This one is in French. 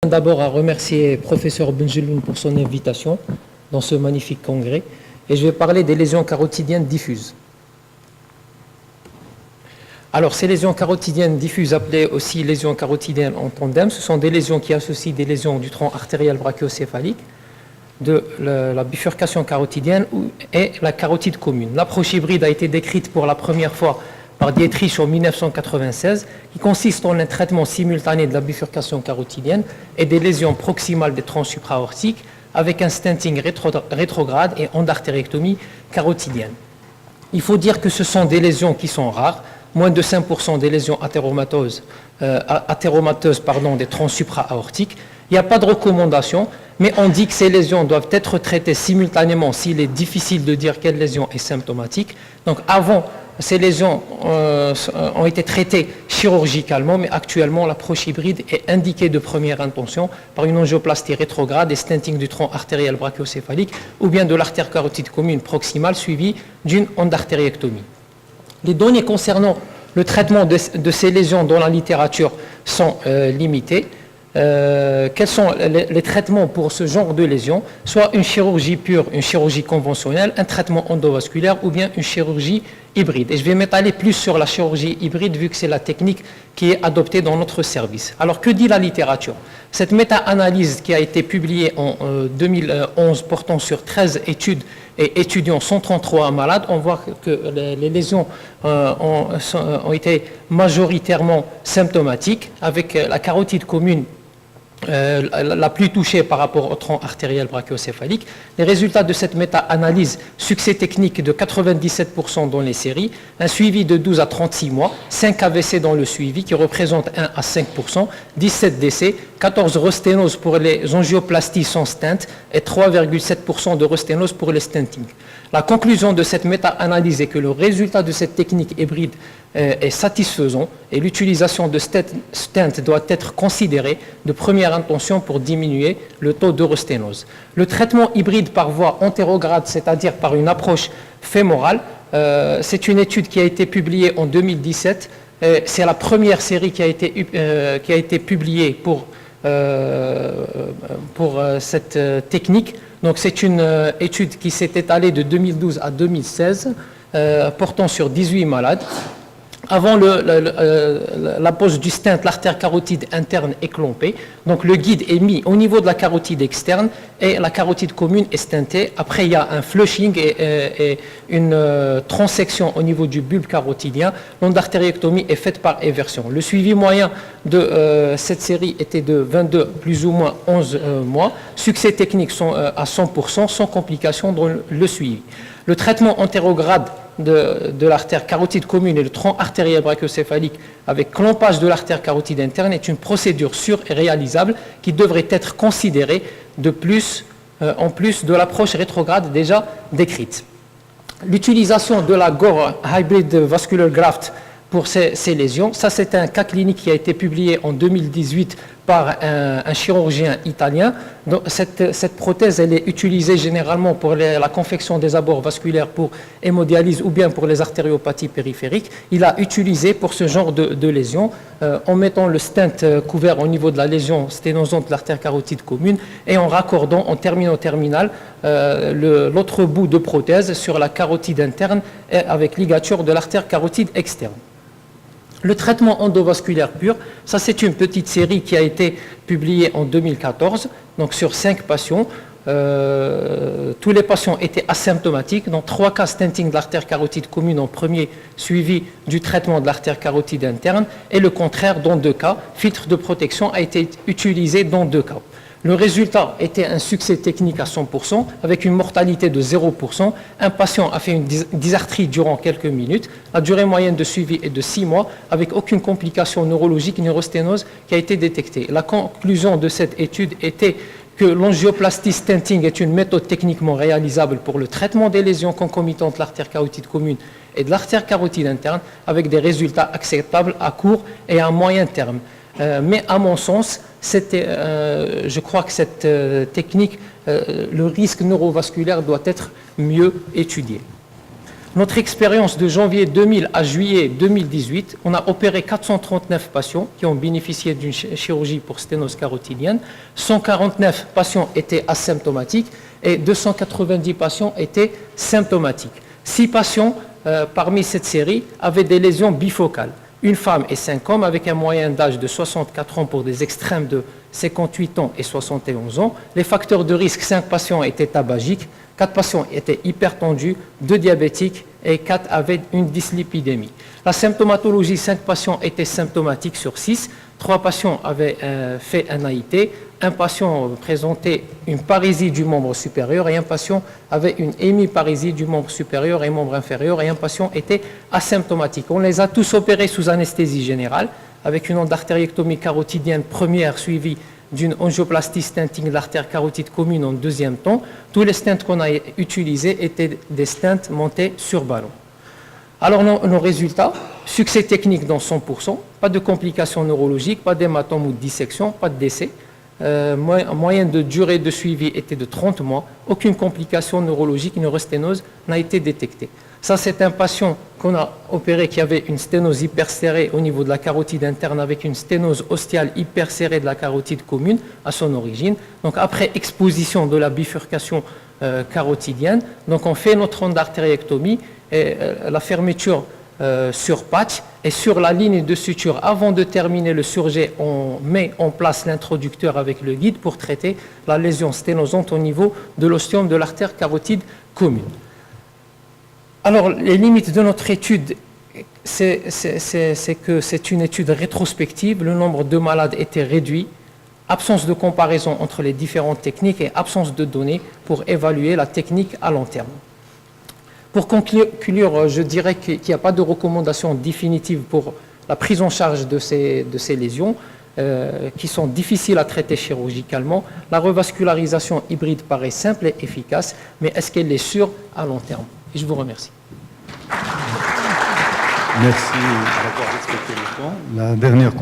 D'abord à remercier professeur Benjeloun pour son invitation dans ce magnifique congrès et je vais parler des lésions carotidiennes diffuses. Alors ces lésions carotidiennes diffuses appelées aussi lésions carotidiennes en tandem, ce sont des lésions qui associent des lésions du tronc artériel brachiocéphalique, de la bifurcation carotidienne et la carotide commune. L'approche hybride a été décrite pour la première fois par Dietrich en 1996, qui consiste en un traitement simultané de la bifurcation carotidienne et des lésions proximales des troncs supraortiques avec un stenting rétrograde et endartérectomie carotidienne. Il faut dire que ce sont des lésions qui sont rares, moins de 5% des lésions athéromateuses des troncs supraortiques. Il n'y a pas de recommandation, mais on dit que ces lésions doivent être traitées simultanément s'il est difficile de dire quelle lésion est symptomatique. Donc avant, ces lésions ont été traitées chirurgicalement, mais actuellement l'approche hybride est indiquée de première intention par une angioplastie rétrograde et stenting du tronc artériel brachiocéphalique ou bien de l'artère carotide commune proximale suivie d'une endartérectomie. Les données concernant le traitement de ces lésions dans la littérature sont limitées. Quels sont les traitements pour ce genre de lésions? Soit une chirurgie pure, une chirurgie conventionnelle, un traitement endovasculaire ou bien une chirurgie hybride. Et je vais m'étaler plus sur la chirurgie hybride vu que c'est la technique qui est adoptée dans notre service. Alors que dit la littérature? Cette méta-analyse qui a été publiée en 2011 portant sur 13 études et étudiants 133 malades, on voit que les lésions ont été majoritairement symptomatiques avec la carotide commune la plus touchée par rapport au tronc artériel brachiocéphalique. Les résultats de cette méta-analyse, succès technique de 97% dans les séries, un suivi de 12 à 36 mois, 5 AVC dans le suivi qui représente 1 à 5%, 17 décès, 14 resténoses pour les angioplasties sans stent et 3,7% de resténose pour les stentings. La conclusion de cette méta-analyse est que le résultat de cette technique hybride est satisfaisant et l'utilisation de stent doit être considérée de première intention pour diminuer le taux de resténose. Le traitement hybride par voie antérograde, c'est-à-dire par une approche fémorale, c'est une étude qui a été publiée en 2017. C'est la première série qui a été publiée pour cette technique. Donc c'est une étude qui s'est étalée de 2012 à 2016, portant sur 18 malades. Avant la pose du stent, l'artère carotide interne est clompée. Donc le guide est mis au niveau de la carotide externe et la carotide commune est stentée. Après, il y a un flushing et une transection au niveau du bulbe carotidien. L'endartérectomie est faite par éversion. Le suivi moyen de cette série était de 22 plus ou moins 11 mois. Succès technique sont à 100%, sans complications dans le suivi. Le traitement antérograde de l'artère carotide commune et le tronc artériel brachiocéphalique avec clampage de l'artère carotide interne est une procédure sûre et réalisable qui devrait être considérée en plus de l'approche rétrograde déjà décrite. L'utilisation de la Gore Hybrid Vascular Graft pour ces lésions, ça c'est un cas clinique qui a été publié en 2018 par un chirurgien italien. Donc, cette prothèse, elle est utilisée généralement pour la confection des abords vasculaires pour hémodialyse ou bien pour les artériopathies périphériques. Il a utilisé pour ce genre de lésions en mettant le stent couvert au niveau de la lésion sténosante de l'artère carotide commune et en raccordant en terminal l'autre bout de prothèse sur la carotide interne et avec ligature de l'artère carotide externe. Le traitement endovasculaire pur, ça c'est une petite série qui a été publiée en 2014, donc sur 5 patients. Tous les patients étaient asymptomatiques. Dans 3 cas, stenting de l'artère carotide commune en premier, suivi du traitement de l'artère carotide interne, et le contraire dans 2 cas. Filtre de protection a été utilisé dans 2 cas. Le résultat était un succès technique à 100%, avec une mortalité de 0%. Un patient a fait une dysarthrie durant quelques minutes. La durée moyenne de suivi est de 6 mois, avec aucune complication neurologique ni neurosténose qui a été détectée. La conclusion de cette étude était que l'angioplastie stenting est une méthode techniquement réalisable pour le traitement des lésions concomitantes de l'artère carotide commune et de l'artère carotide interne, avec des résultats acceptables à court et à moyen terme. Mais à mon sens, je crois que cette technique, le risque neurovasculaire doit être mieux étudié. Notre expérience de janvier 2000 à juillet 2018, on a opéré 439 patients qui ont bénéficié d'une chirurgie pour sténose carotidienne. 149 patients étaient asymptomatiques et 290 patients étaient symptomatiques. 6 patients parmi cette série avaient des lésions bifocales. Une femme et 5 hommes avec un moyen d'âge de 64 ans pour des extrêmes de 58 ans et 71 ans. Les facteurs de risque, 5 patients étaient tabagiques, 4 patients étaient hypertendus, 2 diabétiques et 4 avaient une dyslipidémie. La symptomatologie, 5 patients étaient symptomatiques sur 6, 3 patients avaient fait un AIT, un patient présentait une parésie du membre supérieur et un patient avait une hémiparésie du membre supérieur et membre inférieur et un patient était asymptomatique. On les a tous opérés sous anesthésie générale avec une artériectomie carotidienne première suivie d'une angioplastie stenting de l'artère carotide commune en deuxième temps. Tous les stents qu'on a utilisés étaient des stents montés sur ballon. Alors nos résultats, succès technique dans 100%, pas de complications neurologiques, pas d'hématome ou de dissection, pas de décès. Moyenne de durée de suivi était de 30 mois, aucune complication neurologique, une neurosténose n'a été détectée. Ça, c'est un patient qu'on a opéré qui avait une sténose hyperserrée au niveau de la carotide interne avec une sténose ostiale hyperserrée de la carotide commune à son origine. Donc après exposition de la bifurcation carotidienne, donc on fait notre endartériectomie et la fermeture sur patch et sur la ligne de suture. Avant de terminer le surjet, on met en place l'introducteur avec le guide pour traiter la lésion sténosante au niveau de l'ostium de l'artère carotide commune. Alors, les limites de notre étude, c'est que c'est une étude rétrospective, le nombre de malades était réduit, absence de comparaison entre les différentes techniques et absence de données pour évaluer la technique à long terme. Pour conclure, je dirais qu'il n'y a pas de recommandation définitive pour la prise en charge de ces lésions qui sont difficiles à traiter chirurgicalement. La revascularisation hybride paraît simple et efficace, mais est-ce qu'elle est sûre à long terme? Et je vous remercie. Merci d'avoir respecté le temps. La dernière